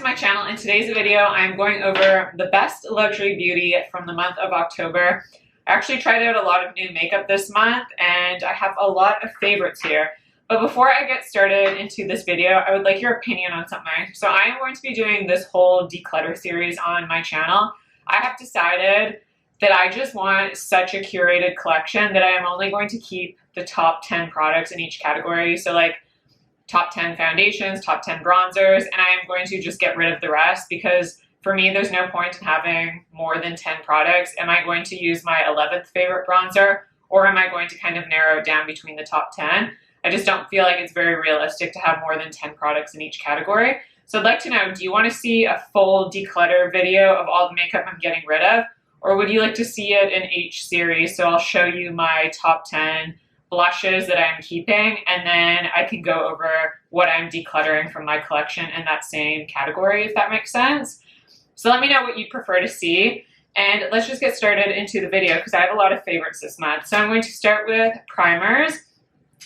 my channel. In today's video, I'm going over the best luxury beauty from the month of October. I actually tried out a lot of new makeup this month and I have a lot of favorites here. But before I get started into this video, I would like your opinion on something. So I am going to be doing this whole declutter series on my channel. I have decided that I just want such a curated collection that I am only going to keep the top 10 products in each category. So like top 10 foundations, top 10 bronzers, and I am going to just get rid of the rest because for me, there's no point in having more than 10 products. Am I going to use my 11th favorite bronzer, or am I going to kind of narrow it down between the top 10? I just don't feel like it's very realistic to have more than 10 products in each category. So I'd like to know, do you want to see a full declutter video of all the makeup I'm getting rid of? Or would you like to see it in each series? So I'll show you my top 10 blushes that I'm keeping, and then I can go over what I'm decluttering from my collection in that same category, if that makes sense. So let me know what you'd prefer to see, and let's just get started into the video because I have a lot of favorites this month. So I'm going to start with primers,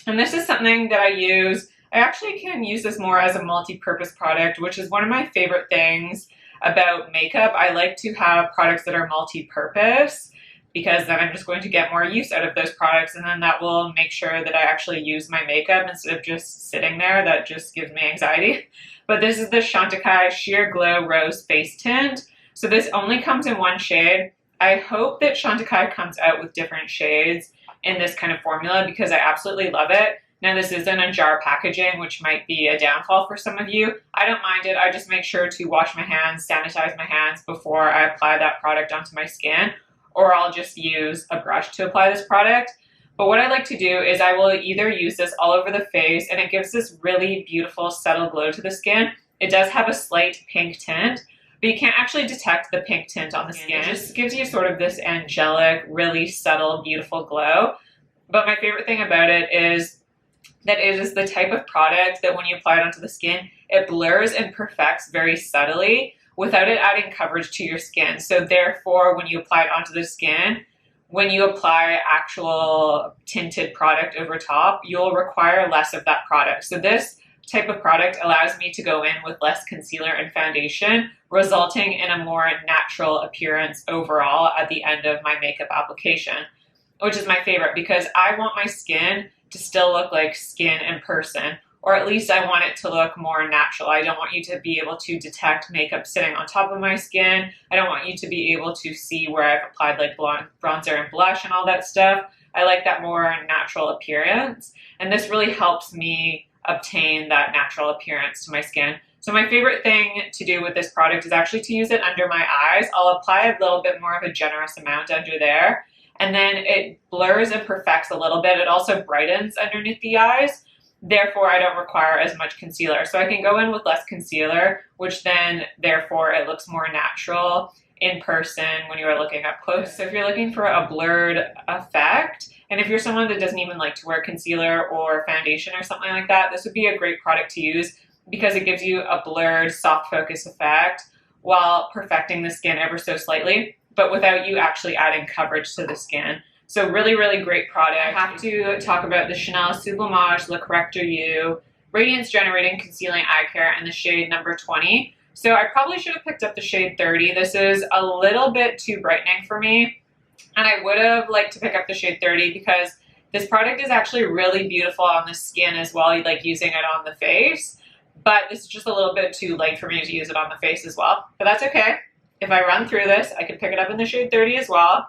and this is something that I use. I actually can use this more as a multi-purpose product, which is one of my favorite things about makeup. I like to have products that are multi-purpose because then I'm just going to get more use out of those products, and then that will make sure that I actually use my makeup instead of just sitting there. That just gives me anxiety. But this is the Chantecaille Sheer Glow Rose Face Tint. So this only comes in one shade. I hope that Chantecaille comes out with different shades in this kind of formula because I absolutely love it. Now this is in a jar packaging, which might be a downfall for some of you. I don't mind it. I just make sure to wash my hands, sanitize my hands before I apply that product onto my skin, or I'll just use a brush to apply this product. But what I like to do is I will either use this all over the face, and it gives this really beautiful subtle glow to the skin. It does have a slight pink tint, but you can't actually detect the pink tint on the skin. It just gives you sort of this angelic, really subtle, beautiful glow. But my favorite thing about it is that it is the type of product that when you apply it onto the skin, it blurs and perfects very subtly without it adding coverage to your skin. So therefore, when you apply it onto the skin, when you apply actual tinted product over top, you'll require less of that product. So this type of product allows me to go in with less concealer and foundation, resulting in a more natural appearance overall at the end of my makeup application, which is my favorite because I want my skin to still look like skin in person, or at least I want it to look more natural. I don't want you to be able to detect makeup sitting on top of my skin. I don't want you to be able to see where I've applied like bronzer and blush and all that stuff. I like that more natural appearance, and this really helps me obtain that natural appearance to my skin. So my favorite thing to do with this product is actually to use it under my eyes. I'll apply a little bit more of a generous amount under there, and then it blurs and perfects a little bit. It also brightens underneath the eyes. Therefore, I don't require as much concealer. So I can go in with less concealer, which then, therefore, it looks more natural in person when you are looking up close. So if you're looking for a blurred effect, and if you're someone that doesn't even like to wear concealer or foundation or something like that, this would be a great product to use because it gives you a blurred, soft focus effect while perfecting the skin ever so slightly, but without you actually adding coverage to the skin. So really, really great product. I have to talk about the Chanel Sublimage Le Correcteur Yeux Radiance Generating Concealing Eye Care in the shade number 20. So I probably should have picked up the shade 30. This is a little bit too brightening for me, and I would have liked to pick up the shade 30 because this product is actually really beautiful on the skin as well, like using it on the face. But this is just a little bit too light for me to use it on the face as well. But that's okay. If I run through this, I can pick it up in the shade 30 as well.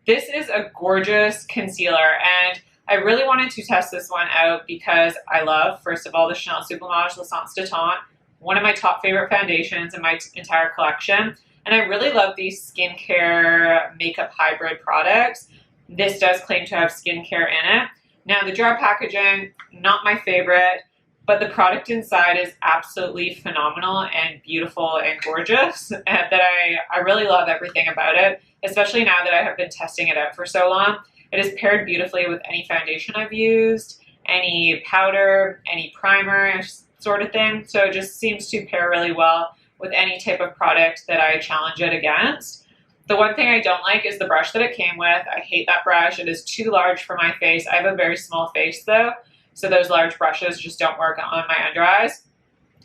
This is a gorgeous concealer, and I really wanted to test this one out because I love, first of all, the Chanel Sublimage L'Essence de Tint, one of my top favorite foundations in my entire collection. And I really love these skincare makeup hybrid products. This does claim to have skincare in it. Now, the jar packaging, not my favorite, but the product inside is absolutely phenomenal and beautiful and gorgeous, and that I really love everything about it, especially now that I have been testing it out for so long. It is paired beautifully with any foundation I've used, any powder, any primer sort of thing. So it just seems to pair really well with any type of product that I challenge it against. The one thing I don't like is the brush that it came with. I hate that brush. It is too large for my face. I have a very small face though, so those large brushes just don't work on my under eyes.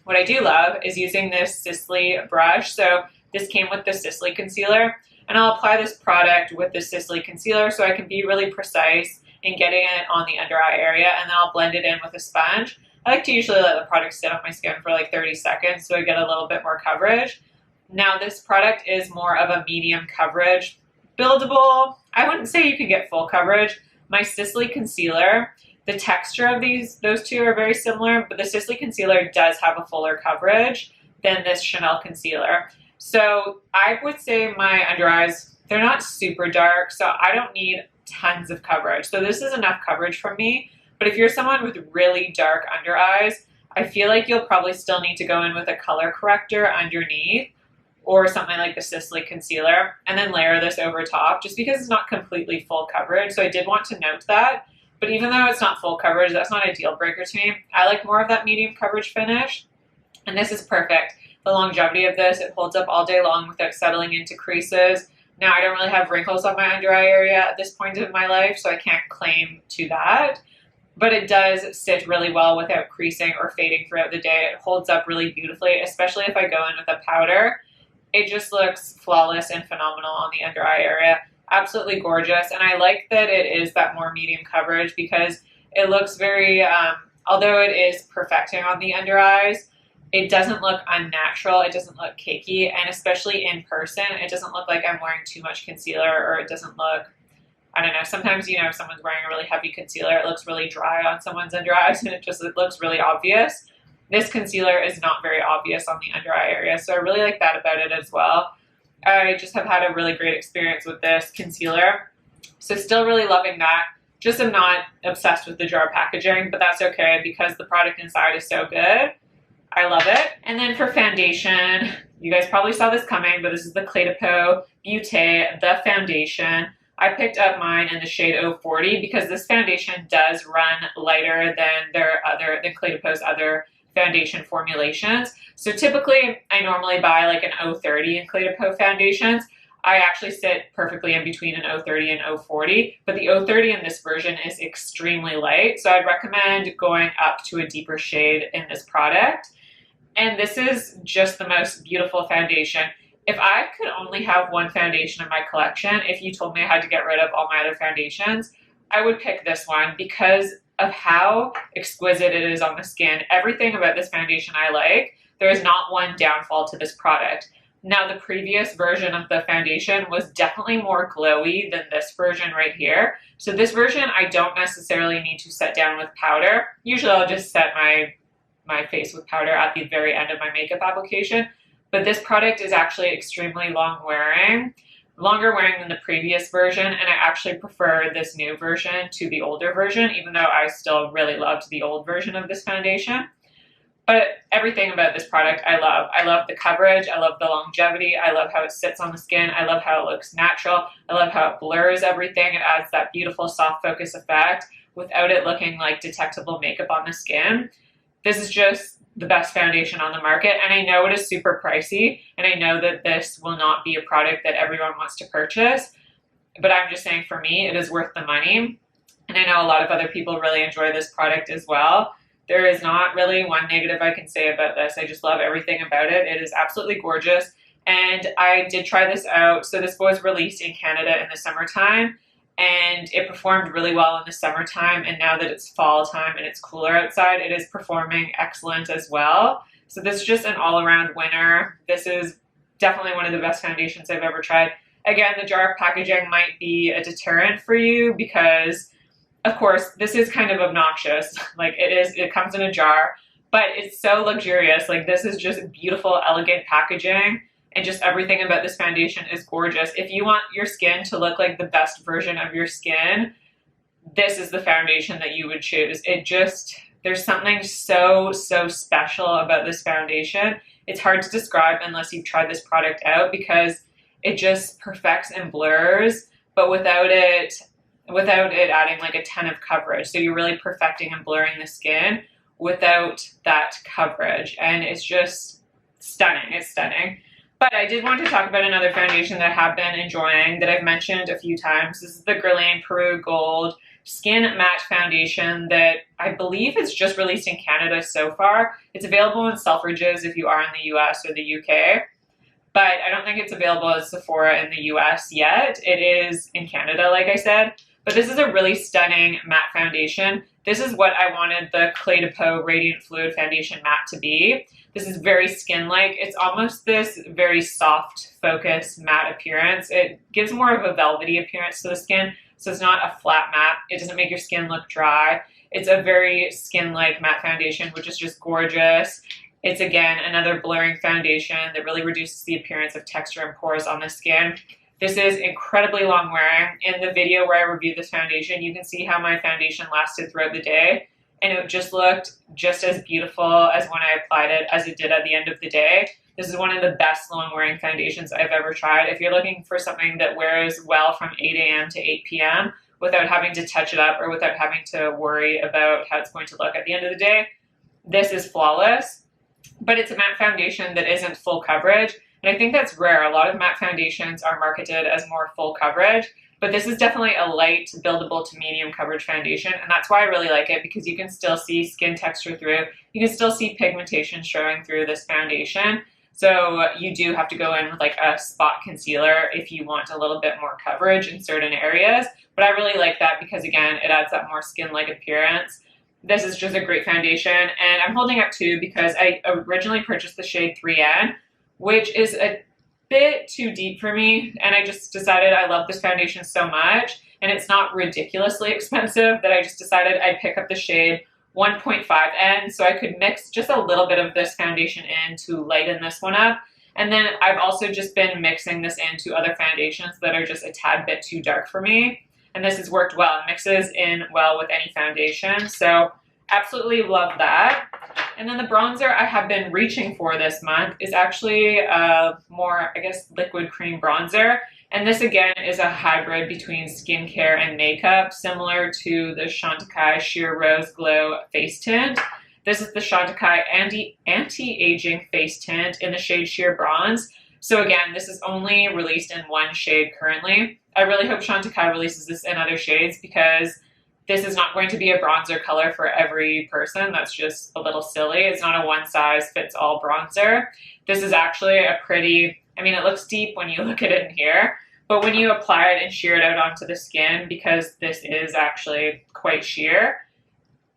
What I do love is using this Sisley brush. So this came with the Sisley concealer, and I'll apply this product with the Sisley concealer so I can be really precise in getting it on the under eye area, and then I'll blend it in with a sponge. I like to usually let the product sit on my skin for like 30 seconds so I get a little bit more coverage. Now this product is more of a medium coverage, buildable. I wouldn't say you could get full coverage. My Sisley concealer, the texture of those two are very similar, but the Sisley concealer does have a fuller coverage than this Chanel concealer. So I would say my under eyes, they're not super dark, so I don't need tons of coverage. So this is enough coverage for me. But if you're someone with really dark under eyes, I feel like you'll probably still need to go in with a color corrector underneath or something like the Sisley concealer and then layer this over top just because it's not completely full coverage. So I did want to note that. But even though it's not full coverage, that's not a deal breaker to me. I like more of that medium coverage finish. And this is perfect. The longevity of this, it holds up all day long without settling into creases. Now, I don't really have wrinkles on my under eye area at this point in my life, so I can't claim to that. But it does sit really well without creasing or fading throughout the day. It holds up really beautifully, especially if I go in with a powder. It just looks flawless and phenomenal on the under eye area. Absolutely gorgeous. And I like that it is that more medium coverage because it looks very, although it is perfecting on the under eyes, it doesn't look unnatural. It doesn't look cakey. And especially in person, it doesn't look like I'm wearing too much concealer, or it doesn't look, I don't know, sometimes, you know, if someone's wearing a really heavy concealer, it looks really dry on someone's under eyes and it looks really obvious. This concealer is not very obvious on the under eye area, so I really like that about it as well. I just have had a really great experience with this concealer, so still really loving that. Just am not obsessed with the jar packaging, but that's okay because the product inside is so good. I love it. And then for foundation, you guys probably saw this coming, but this is the Peau Beauté, the foundation. I picked up mine in the shade 040 because this foundation does run lighter than Pau's other foundation formulations. So typically I normally buy like an 030 in Peau foundations. I actually sit perfectly in between an 030 and 040, but the 030 in this version is extremely light. So I'd recommend going up to a deeper shade in this product. And this is just the most beautiful foundation. If I could only have one foundation in my collection, if you told me I had to get rid of all my other foundations, I would pick this one because of how exquisite it is on the skin. Everything about this foundation I like. There is not one downfall to this product. Now, the previous version of the foundation was definitely more glowy than this version right here. So this version, I don't necessarily need to set down with powder. Usually I'll just set my face with powder at the very end of my makeup application. But this product is actually extremely long wearing, longer wearing than the previous version, and I actually prefer this new version to the older version, even though I still really loved the old version of this foundation. But everything about this product I love. I love the coverage, I love the longevity, I love how it sits on the skin, I love how it looks natural, I love how it blurs everything, it adds that beautiful soft focus effect without it looking like detectable makeup on the skin. This is just the best foundation on the market, and I know it is super pricey, and I know that this will not be a product that everyone wants to purchase, but I'm just saying for me, it is worth the money, and I know a lot of other people really enjoy this product as well. There is not really one negative I can say about this. I just love everything about it. It is absolutely gorgeous, and I did try this out. So this was released in Canada in the summertime, and it performed really well in the summertime, and now that it's fall time and it's cooler outside, it is performing excellent as well. So this is just an all-around winner. This is definitely one of the best foundations I've ever tried. Again, the jar packaging might be a deterrent for you because, of course, this is kind of obnoxious. Like it comes in a jar, but it's so luxurious. Like this is just beautiful, elegant packaging. And just everything about this foundation is gorgeous. If you want your skin to look like the best version of your skin, this is the foundation that you would choose. There's something so special about this foundation. It's hard to describe unless you've tried this product out because it just perfects and blurs, but without it adding like a ton of coverage. So you're really perfecting and blurring the skin without that coverage. And it's just stunning. It's stunning. But I did want to talk about another foundation that I have been enjoying that I've mentioned a few times. This is the Guerlain Parure Gold skin matte foundation that I believe is just released in Canada so far. It's available in Selfridges if you are in the US or the UK, but I don't think it's available at Sephora in the US yet. It is in Canada, like I said. But this is a really stunning matte foundation. This is what I wanted the Clé de Peau Radiant Fluid Foundation Matte to be. This is very skin-like. It's almost this very soft, focused matte appearance. It gives more of a velvety appearance to the skin, so it's not a flat matte. It doesn't make your skin look dry. It's a very skin-like matte foundation, which is just gorgeous. It's, again, another blurring foundation that really reduces the appearance of texture and pores on the skin. This is incredibly long wearing. In the video where I reviewed this foundation, you can see how my foundation lasted throughout the day, and it just looked just as beautiful as when I applied it as it did at the end of the day. This is one of the best long wearing foundations I've ever tried. If you're looking for something that wears well from 8 a.m. to 8 p.m. without having to touch it up or without having to worry about how it's going to look at the end of the day, this is flawless. But it's a matte foundation that isn't full coverage. And I think that's rare. A lot of matte foundations are marketed as more full coverage, but this is definitely a light, buildable to medium coverage foundation. And that's why I really like it, because you can still see skin texture through. You can still see pigmentation showing through this foundation. So you do have to go in with like a spot concealer if you want a little bit more coverage in certain areas. But I really like that because, again, it adds that more skin-like appearance. This is just a great foundation. And I'm holding up two because I originally purchased the shade 3N, which is a bit too deep for me, and I just decided I love this foundation so much, and it's not ridiculously expensive, that I just decided I'd pick up the shade 1.5N so I could mix just a little bit of this foundation in to lighten this one up. And then I've also just been mixing this into other foundations that are just a tad bit too dark for me, and this has worked well. It mixes in well with any foundation, so absolutely love that. And then the bronzer I have been reaching for this month is actually a more, I guess, liquid cream bronzer. And this, again, is a hybrid between skincare and makeup, similar to the Chantecaille Sheer Rose Glow Face Tint. This is the Chantecaille Anti-Aging Face Tint in the shade Sheer Bronze. So again, this is only released in one shade currently. I really hope Chantecaille releases this in other shades, because this is not going to be a bronzer color for every person. That's just a little silly. It's not a one-size-fits-all bronzer. This is actually a pretty, I mean, it looks deep when you look at it in here, but when you apply it and sheer it out onto the skin, because this is actually quite sheer,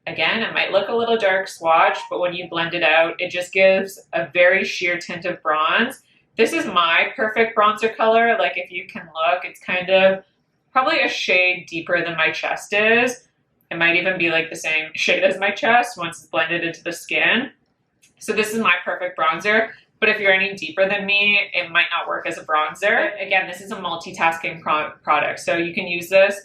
again, it might look a little dark swatch, but when you blend it out, it just gives a very sheer tint of bronze. This is my perfect bronzer color. Like, if you can look, it's kind of probably a shade deeper than my chest is. It might even be like the same shade as my chest once it's blended into the skin. So this is my perfect bronzer, but if you're any deeper than me, it might not work as a bronzer. But again, this is a multitasking product, so you can use this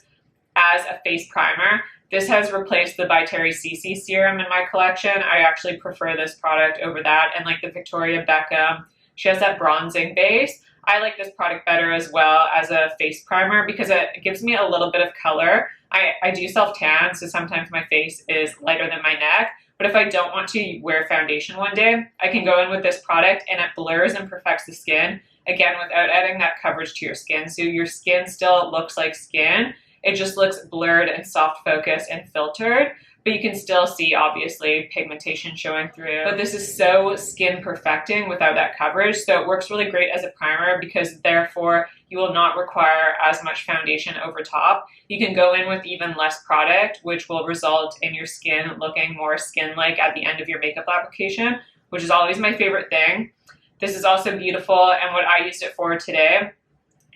as a face primer. This has replaced the By Terry CC serum in my collection. I actually prefer this product over that, and like the Victoria Beckham, she has that bronzing base. I like this product better as well as a face primer because it gives me a little bit of color. I do self-tan, so sometimes my face is lighter than my neck. But if I don't want to wear foundation one day, I can go in with this product and it blurs and perfects the skin, again, without adding that coverage to your skin. So your skin still looks like skin. It just looks blurred and soft focused and filtered, but you can still see, obviously, pigmentation showing through. But this is so skin perfecting without that coverage, so it works really great as a primer because therefore you will not require as much foundation over top. You can go in with even less product, which will result in your skin looking more skin-like at the end of your makeup application, which is always my favorite thing. This is also beautiful, and what I used it for today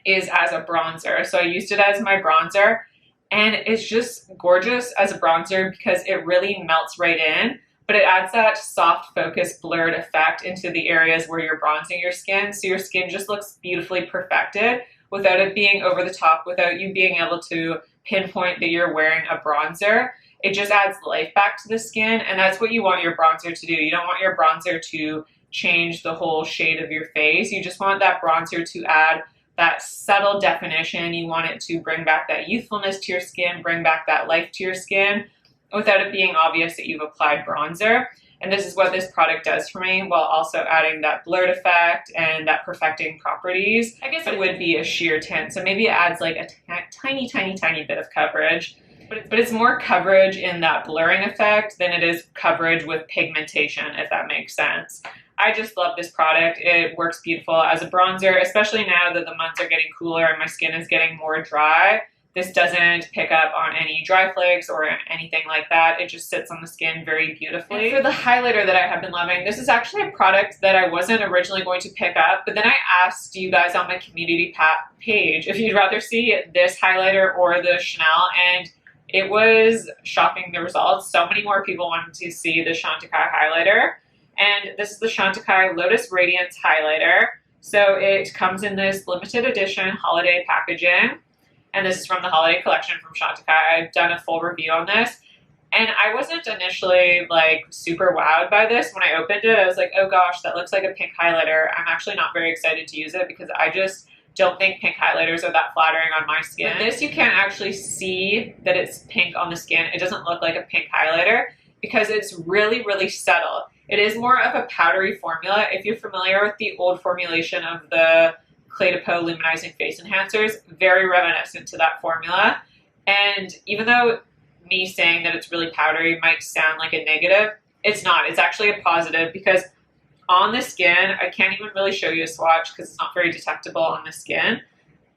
is as a bronzer. So I used it as my bronzer, and it's just gorgeous as a bronzer because it really melts right in, but it adds that soft focused blurred effect into the areas where you're bronzing your skin. So your skin just looks beautifully perfected without it being over the top, without you being able to pinpoint that you're wearing a bronzer. It just adds life back to the skin, and that's what you want your bronzer to do. You don't want your bronzer to change the whole shade of your face. You just want that bronzer to add that subtle definition. You want it to bring back that youthfulness to your skin, bring back that life to your skin without it being obvious that you've applied bronzer. And this is what this product does for me, while also adding that blurred effect and that perfecting properties. I guess it would be a sheer tint, so maybe it adds like a tiny, tiny, tiny bit of coverage. but it's more coverage in that blurring effect than it is coverage with pigmentation, if that makes sense. I just love this product. It works beautiful as a bronzer, especially now that the months are getting cooler and my skin is getting more dry. This doesn't pick up on any dry flakes or anything like that. It just sits on the skin very beautifully. And for the highlighter that I have been loving, this is actually a product that I wasn't originally going to pick up, but then I asked you guys on my community page if you'd rather see this highlighter or the Chanel, and it was shocking, the results. So many more people wanted to see the Chantecaille highlighter. And this is the Chantecaille Lotus Radiance highlighter. So it comes in this limited edition holiday packaging. And this is from the holiday collection from Chantecaille. I've done a full review on this. And I wasn't initially like super wowed by this. When I opened it, I was like, oh gosh, that looks like a pink highlighter. I'm actually not very excited to use it because I just don't think pink highlighters are that flattering on my skin. With this, you can't actually see that it's pink on the skin. It doesn't look like a pink highlighter because it's really, really subtle. It is more of a powdery formula. If you're familiar with the old formulation of the Clé de Peau Luminizing Face Enhancers, very reminiscent to that formula. And even though me saying that it's really powdery might sound like a negative, it's not. It's actually a positive because on the skin, I can't even really show you a swatch because it's not very detectable on the skin.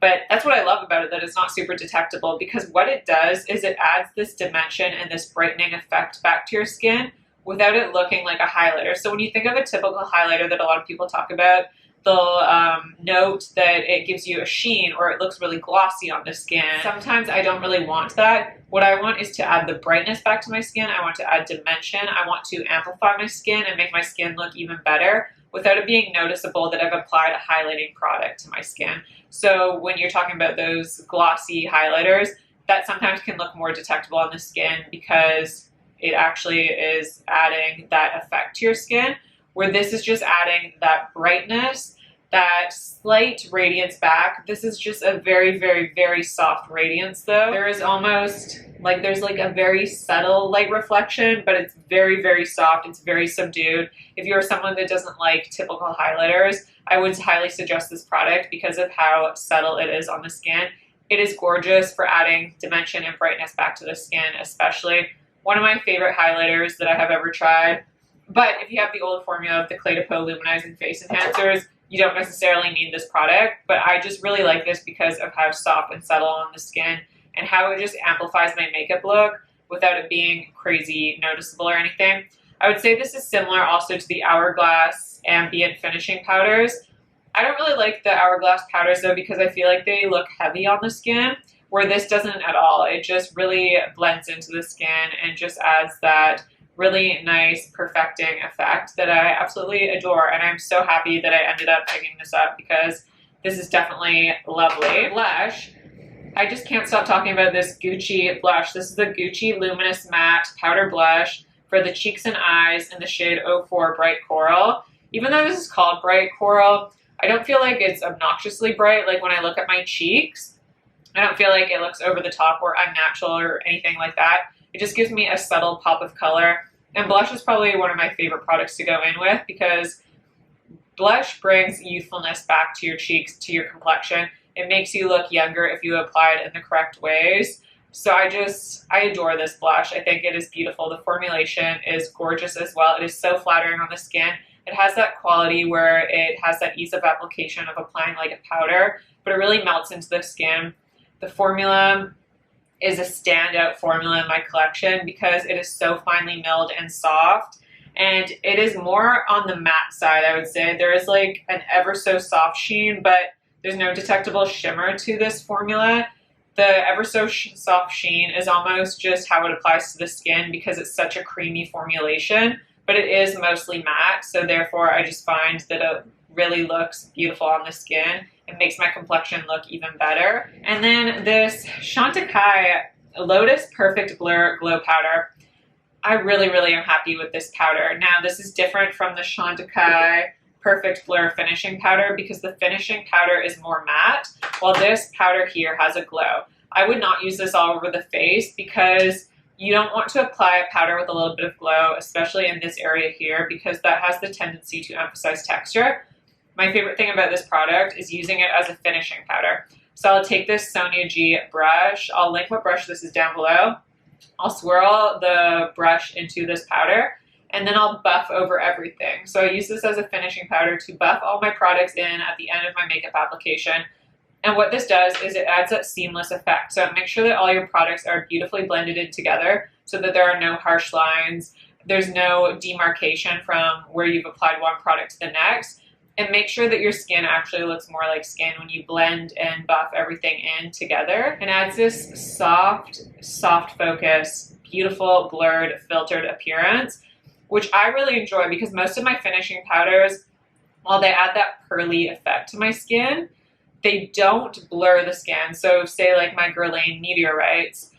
But that's what I love about it, that it's not super detectable, because what it does is it adds this dimension and this brightening effect back to your skin without it looking like a highlighter. So when you think of a typical highlighter that a lot of people talk about, they'll note that it gives you a sheen or it looks really glossy on the skin. Sometimes I don't really want that. What I want is to add the brightness back to my skin. I want to add dimension. I want to amplify my skin and make my skin look even better without it being noticeable that I've applied a highlighting product to my skin. So when you're talking about those glossy highlighters, that sometimes can look more detectable on the skin because it actually is adding that effect to your skin, where this is just adding that brightness, that slight radiance back. This is just a very, very, very soft radiance though. There is almost like, there's like a very subtle light reflection, but it's very, very soft. It's very subdued. If you're someone that doesn't like typical highlighters, I would highly suggest this product because of how subtle it is on the skin. It is gorgeous for adding dimension and brightness back to the skin, especially. One of my favorite highlighters that I have ever tried. But if you have the old formula of the Clé de Peau Luminizing Face Enhancers, you don't necessarily need this product. But I just really like this because of how soft and subtle on the skin and how it just amplifies my makeup look without it being crazy noticeable or anything. I would say this is similar also to the Hourglass Ambient Finishing Powders. I don't really like the Hourglass powders though because I feel like they look heavy on the skin, where this doesn't at all. It just really blends into the skin and just adds that really nice perfecting effect that I absolutely adore. And I'm so happy that I ended up picking this up because this is definitely lovely. Blush, I just can't stop talking about this Gucci blush. This is the Gucci Luminous Matte Powder Blush for the cheeks and eyes in the shade 04 Bright Coral. Even though this is called Bright Coral, I don't feel like it's obnoxiously bright. Like when I look at my cheeks, I don't feel like it looks over the top or unnatural or anything like that. It just gives me a subtle pop of color. And blush is probably one of my favorite products to go in with because blush brings youthfulness back to your cheeks, to your complexion. It makes you look younger if you apply it in the correct ways. So I adore this blush. I think it is beautiful. The formulation is gorgeous as well. It is so flattering on the skin. It has that quality where it has that ease of application of applying like a powder, but it really melts into the skin. The formula is a standout formula in my collection because it is so finely milled and soft, and it is more on the matte side, I would say. There is like an ever so soft sheen, but there's no detectable shimmer to this formula. The ever so soft sheen is almost just how it applies to the skin because it's such a creamy formulation, but it is mostly matte, so therefore I just find that it really looks beautiful on the skin. It makes my complexion look even better. And then this Chantecaille Lotus Perfect Blur Glow Powder. I really, really am happy with this powder. Now, this is different from the Chantecaille Perfect Blur Finishing Powder because the finishing powder is more matte, while this powder here has a glow. I would not use this all over the face because you don't want to apply a powder with a little bit of glow, especially in this area here, because that has the tendency to emphasize texture. My favorite thing about this product is using it as a finishing powder. So I'll take this Sonia G brush. I'll link what brush this is down below. I'll swirl the brush into this powder, and then I'll buff over everything. So I use this as a finishing powder to buff all my products in at the end of my makeup application. And what this does is it adds that seamless effect. So make sure that all your products are beautifully blended in together so that there are no harsh lines. There's no demarcation from where you've applied one product to the next. And make sure that your skin actually looks more like skin when you blend and buff everything in together. And adds this soft focus, beautiful, blurred, filtered appearance, which I really enjoy because most of my finishing powders, while they add that pearly effect to my skin, they don't blur the skin. So say like my Guerlain Meteorites,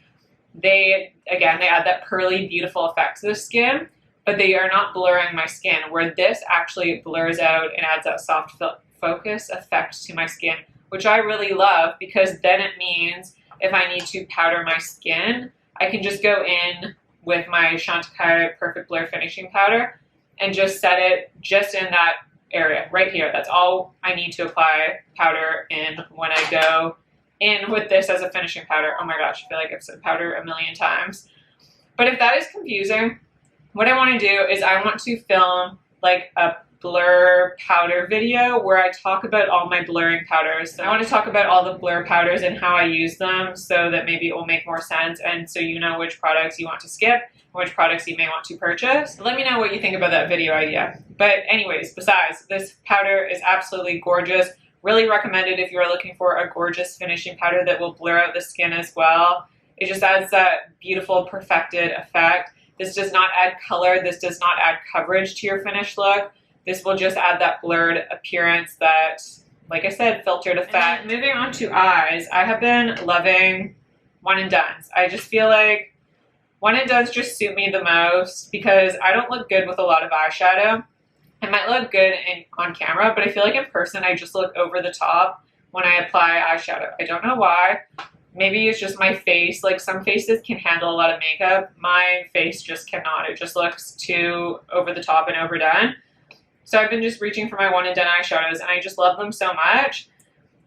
they add that pearly, beautiful effect to the skin, but they are not blurring my skin, where this actually blurs out and adds that soft focus effect to my skin, which I really love because then it means if I need to powder my skin, I can just go in with my Chantecaille Perfect Blur Finishing Powder and just set it just in that area right here. That's all I need to apply powder in when I go in with this as a finishing powder. Oh my gosh, I feel like I've said powder a million times. But if that is confusing, what I want to do is I want to film like a blur powder video where I talk about all my blurring powders. I want to talk about all the blur powders and how I use them so that maybe it will make more sense and so you know which products you want to skip, which products you may want to purchase. Let me know what you think about that video idea. But anyways, besides, this powder is absolutely gorgeous. Really recommended if you're looking for a gorgeous finishing powder that will blur out the skin as well. It just adds that beautiful perfected effect. This does not add color. This does not add coverage to your finished look. This will just add that blurred appearance, that, like I said, filtered effect. Moving on to eyes, I have been loving one and dones. I just feel like one and dones just suit me the most because I don't look good with a lot of eyeshadow. It might look good on camera, but I feel like in person I just look over the top when I apply eyeshadow. I don't know why. Maybe it's just my face. Like some faces can handle a lot of makeup. My face just cannot. It just looks too over the top and overdone. So I've been just reaching for my one and done eyeshadows and I just love them so much.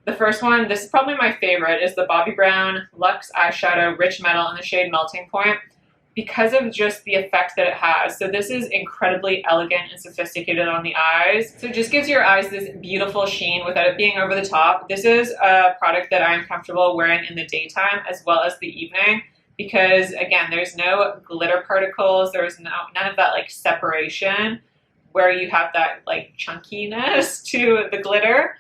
The first one, this is probably my favorite, is the Bobbi Brown Luxe Eyeshadow Rich Metal in the shade Melting Point because of just the effect that it has. So this is incredibly elegant and sophisticated on the eyes. So it just gives your eyes this beautiful sheen without it being over the top. This is a product that I'm comfortable wearing in the daytime as well as the evening because, again, there's no glitter particles. There's none of that like separation where you have that like chunkiness to the glitter.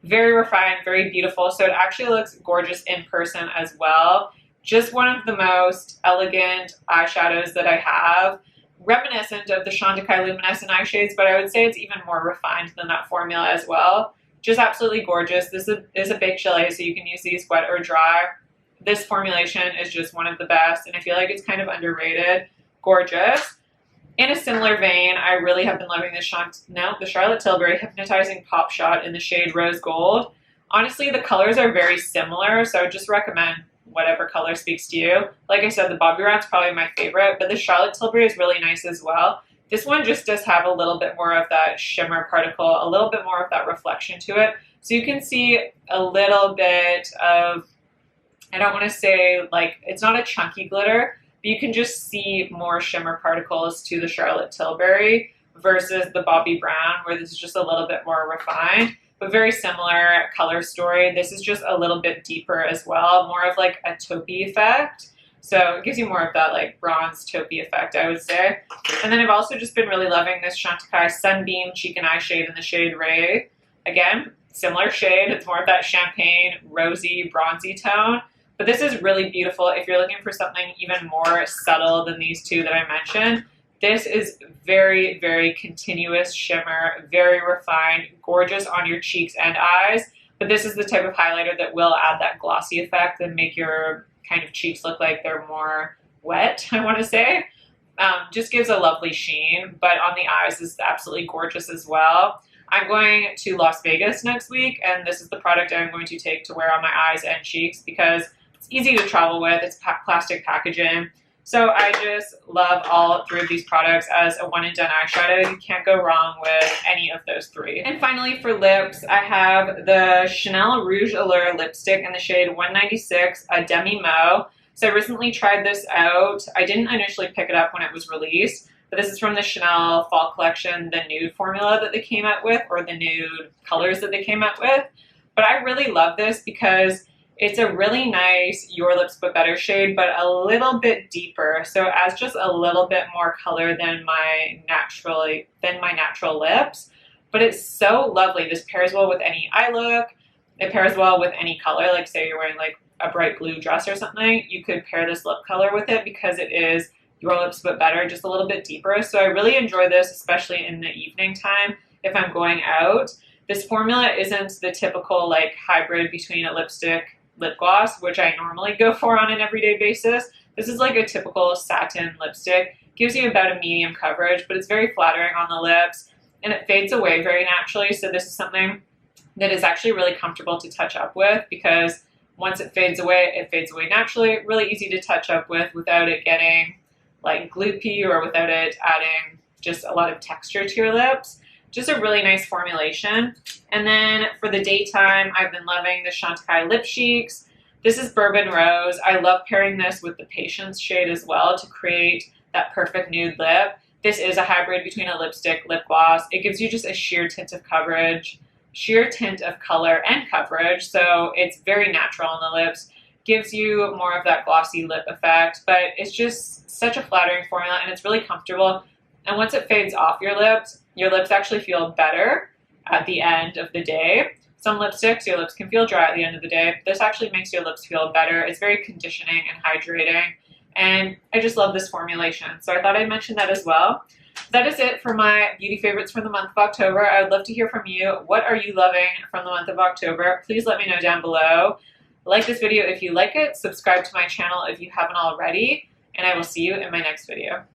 Very refined, very beautiful. So it actually looks gorgeous in person as well. Just one of the most elegant eyeshadows that I have. Reminiscent of the Chantecaille Luminescent eye shades, but I would say it's even more refined than that formula as well. Just absolutely gorgeous. This is a bake chili, so you can use these wet or dry. This formulation is just one of the best, and I feel like it's kind of underrated. Gorgeous. In a similar vein, I really have been loving the Charlotte Tilbury Hypnotizing Pop Shot in the shade Rose Gold. Honestly, the colors are very similar, so I would just recommend whatever color speaks to you. Like I said, the Bobbi Brown's probably my favorite, but the Charlotte Tilbury is really nice as well. This one just does have a little bit more of that shimmer particle, a little bit more of that reflection to it. So you can see a little bit of, I don't want to say like, it's not a chunky glitter, but you can just see more shimmer particles to the Charlotte Tilbury versus the Bobbi Brown, where this is just a little bit more refined, but very similar color story. This is just a little bit deeper as well, more of like a taupey effect. So it gives you more of that like bronze taupey effect, I would say. And then I've also just been really loving this Chantecaille Sunbeam Cheek and Eye shade in the shade Ray. Again, similar shade. It's more of that champagne, rosy, bronzy tone. But this is really beautiful if you're looking for something even more subtle than these two that I mentioned. This is very, very continuous shimmer, very refined, gorgeous on your cheeks and eyes. But this is the type of highlighter that will add that glossy effect and make your kind of cheeks look like they're more wet, I want to say. Just gives a lovely sheen, but on the eyes this is absolutely gorgeous as well. I'm going to Las Vegas next week, and this is the product I'm going to take to wear on my eyes and cheeks because it's easy to travel with. It's plastic packaging. So I just love all three of these products as a one and done eyeshadow. You can't go wrong with any of those three. And finally for lips, I have the Chanel Rouge Allure lipstick in the shade 196, a Demi-Mot. So I recently tried this out. I didn't initially pick it up when it was released, but this is from the Chanel Fall Collection, the nude formula that they came out with, or the nude colors that they came out with. But I really love this because it's a really nice Your Lips But Better shade, but a little bit deeper. So it adds just a little bit more color than my natural lips. But it's so lovely. This pairs well with any eye look. It pairs well with any color. Like say you're wearing like a bright blue dress or something, you could pair this lip color with it because it is Your Lips But Better, just a little bit deeper. So I really enjoy this, especially in the evening time if I'm going out. This formula isn't the typical like hybrid between a lipstick, lip gloss, which I normally go for on an everyday basis. This is like a typical satin lipstick. Gives you about a medium coverage, but it's very flattering on the lips and it fades away very naturally. So this is something that is actually really comfortable to touch up with because once it fades away naturally. Really easy to touch up with without it getting like gloopy or without it adding just a lot of texture to your lips. Just a really nice formulation. And then for the daytime, I've been loving the Chantecaille Lip Cheeks. This is Bourbon Rose. I love pairing this with the Patience shade as well to create that perfect nude lip. This is a hybrid between a lipstick, lip gloss. It gives you just a sheer tint of coverage, sheer tint of color and coverage. So it's very natural on the lips. Gives you more of that glossy lip effect, but it's just such a flattering formula and it's really comfortable. And once it fades off your lips actually feel better at the end of the day. Some lipsticks, your lips can feel dry at the end of the day. This actually makes your lips feel better. It's very conditioning and hydrating. And I just love this formulation. So I thought I'd mention that as well. That is it for my beauty favorites for the month of October. I would love to hear from you. What are you loving from the month of October? Please let me know down below. Like this video if you like it. Subscribe to my channel if you haven't already. And I will see you in my next video.